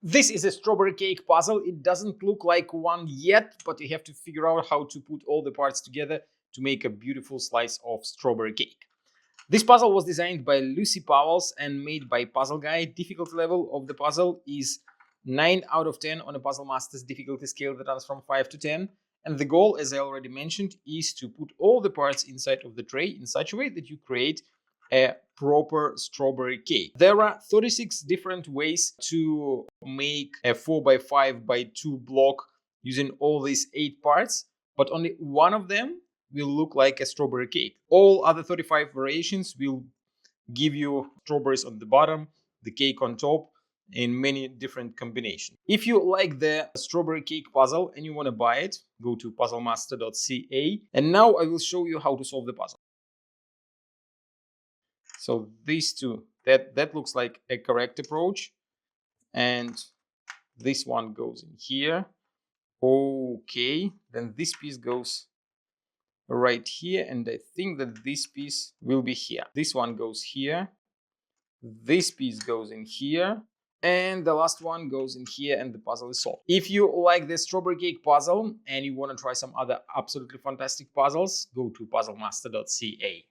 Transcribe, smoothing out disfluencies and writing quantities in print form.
This is a strawberry cake puzzle. It doesn't look like one yet, but you have to figure out how to put all the parts together to make a beautiful slice of strawberry cake. This puzzle was designed by Lucie Pauwels and made by Puzzle Guy. Difficulty level of the puzzle is 9 out of 10 on a Puzzle Master's difficulty scale that runs from 5 to 10. And the goal, as I already mentioned, is to put all the parts inside of the tray in such a way that you create a proper strawberry cake. There are 36 different ways to make a 4x5x2 block using all these 8 parts, but only one of them will look like a strawberry cake. All other 35 variations will give you strawberries on the bottom, the cake on top, in many different combinations. If you like the strawberry cake puzzle and you want to buy it, go to puzzlemaster.ca. And now I will show you how to solve the puzzle. So these two, that looks like a correct approach. And this one goes in here. Okay, then this piece goes right here, and I think that this piece will be here. This one goes here. This piece goes in here. And the last one goes in here, and the puzzle is solved. If you like the strawberry cake puzzle and you want to try some other absolutely fantastic puzzles, go to puzzlemaster.ca.